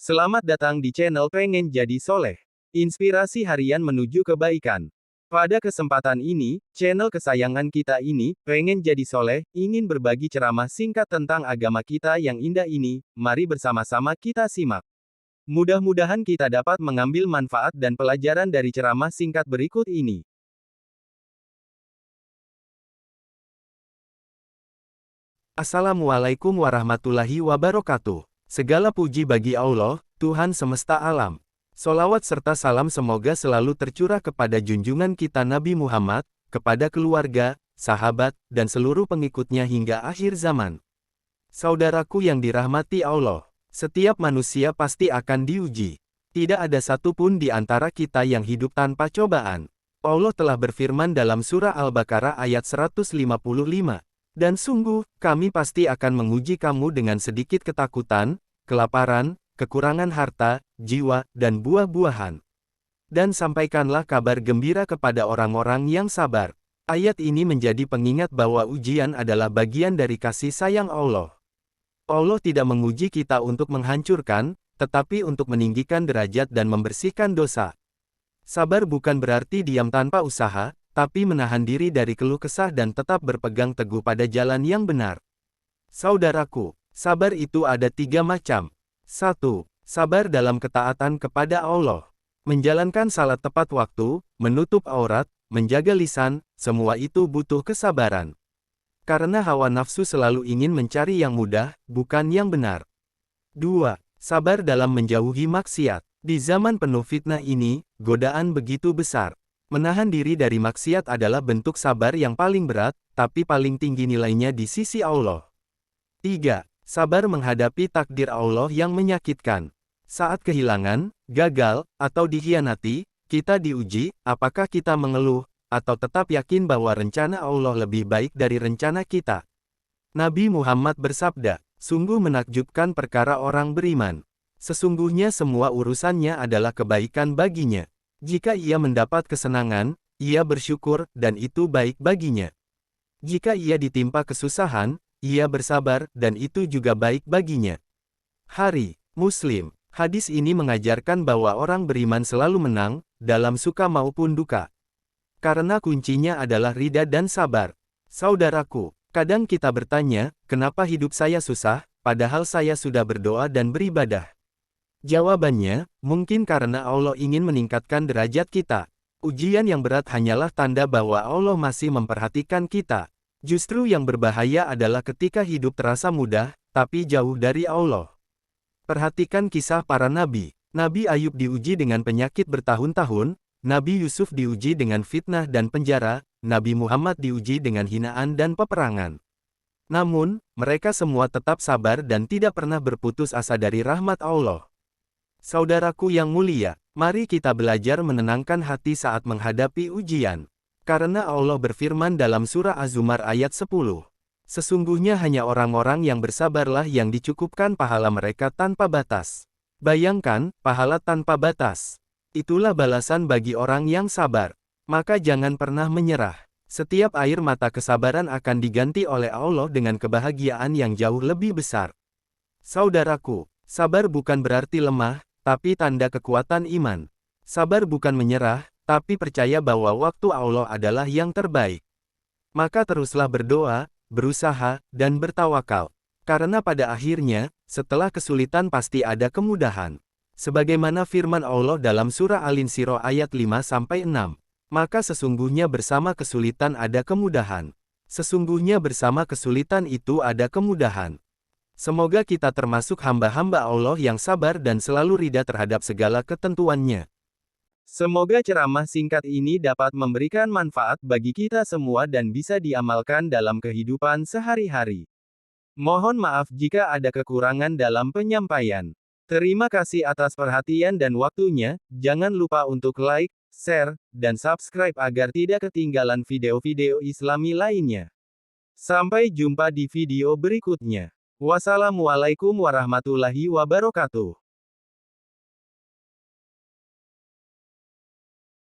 Selamat datang di channel Pengen Jadi Soleh. Inspirasi harian menuju kebaikan. Pada kesempatan ini, channel kesayangan kita ini, Pengen Jadi Soleh, ingin berbagi ceramah singkat tentang agama kita yang indah ini. Mari bersama-sama kita simak. Mudah-mudahan kita dapat mengambil manfaat dan pelajaran dari ceramah singkat berikut ini. Assalamualaikum warahmatullahi wabarakatuh. Segala puji bagi Allah, Tuhan semesta alam. Solawat serta salam semoga selalu tercurah kepada junjungan kita Nabi Muhammad, kepada keluarga, sahabat, dan seluruh pengikutnya hingga akhir zaman. Saudaraku yang dirahmati Allah, setiap manusia pasti akan diuji. Tidak ada satupun di antara kita yang hidup tanpa cobaan. Allah telah berfirman dalam surah Al-Baqarah ayat 155. Dan sungguh, kami pasti akan menguji kamu dengan sedikit ketakutan, kelaparan, kekurangan harta, jiwa, dan buah-buahan. Dan sampaikanlah kabar gembira kepada orang-orang yang sabar. Ayat ini menjadi pengingat bahwa ujian adalah bagian dari kasih sayang Allah. Allah tidak menguji kita untuk menghancurkan, tetapi untuk meninggikan derajat dan membersihkan dosa. Sabar bukan berarti diam tanpa usaha, tapi menahan diri dari keluh kesah dan tetap berpegang teguh pada jalan yang benar. Saudaraku, sabar itu ada 3 macam. 1. Sabar dalam ketaatan kepada Allah. Menjalankan salat tepat waktu, menutup aurat, menjaga lisan, semua itu butuh kesabaran. Karena hawa nafsu selalu ingin mencari yang mudah, bukan yang benar. 2. Sabar dalam menjauhi maksiat. Di zaman penuh fitnah ini, godaan begitu besar. Menahan diri dari maksiat adalah bentuk sabar yang paling berat, tapi paling tinggi nilainya di sisi Allah. 3. Sabar menghadapi takdir Allah yang menyakitkan. Saat kehilangan, gagal, atau dikhianati, kita diuji, apakah kita mengeluh, atau tetap yakin bahwa rencana Allah lebih baik dari rencana kita. Nabi Muhammad bersabda, sungguh menakjubkan perkara orang beriman. Sesungguhnya semua urusannya adalah kebaikan baginya. Jika ia mendapat kesenangan, ia bersyukur, dan itu baik baginya. Jika ia ditimpa kesusahan, ia bersabar, dan itu juga baik baginya. Hari Muslim. Hadis ini mengajarkan bahwa orang beriman selalu menang, dalam suka maupun duka. Karena kuncinya adalah ridha dan sabar. Saudaraku, kadang kita bertanya, kenapa hidup saya susah, padahal saya sudah berdoa dan beribadah. Jawabannya, mungkin karena Allah ingin meningkatkan derajat kita. Ujian yang berat hanyalah tanda bahwa Allah masih memperhatikan kita. Justru yang berbahaya adalah ketika hidup terasa mudah, tapi jauh dari Allah. Perhatikan kisah para nabi. Nabi Ayub diuji dengan penyakit bertahun-tahun, Nabi Yusuf diuji dengan fitnah dan penjara, Nabi Muhammad diuji dengan hinaan dan peperangan. Namun, mereka semua tetap sabar dan tidak pernah berputus asa dari rahmat Allah. Saudaraku yang mulia, mari kita belajar menenangkan hati saat menghadapi ujian. Karena Allah berfirman dalam surah Az-Zumar ayat 10. Sesungguhnya hanya orang-orang yang bersabarlah yang dicukupkan pahala mereka tanpa batas. Bayangkan, pahala tanpa batas. Itulah balasan bagi orang yang sabar. Maka jangan pernah menyerah. Setiap air mata kesabaran akan diganti oleh Allah dengan kebahagiaan yang jauh lebih besar. Saudaraku, sabar bukan berarti lemah, tapi tanda kekuatan iman. Sabar bukan menyerah, tapi percaya bahwa waktu Allah adalah yang terbaik. Maka teruslah berdoa, berusaha, dan bertawakal. Karena pada akhirnya, setelah kesulitan pasti ada kemudahan. Sebagaimana firman Allah dalam surah Al-Insyirah ayat 5-6. Maka sesungguhnya bersama kesulitan ada kemudahan. Sesungguhnya bersama kesulitan itu ada kemudahan. Semoga kita termasuk hamba-hamba Allah yang sabar dan selalu ridha terhadap segala ketentuannya. Semoga ceramah singkat ini dapat memberikan manfaat bagi kita semua dan bisa diamalkan dalam kehidupan sehari-hari. Mohon maaf jika ada kekurangan dalam penyampaian. Terima kasih atas perhatian dan waktunya. Jangan lupa untuk like, share, dan subscribe agar tidak ketinggalan video-video Islami lainnya. Sampai jumpa di video berikutnya. Wassalamualaikum warahmatullahi wabarakatuh.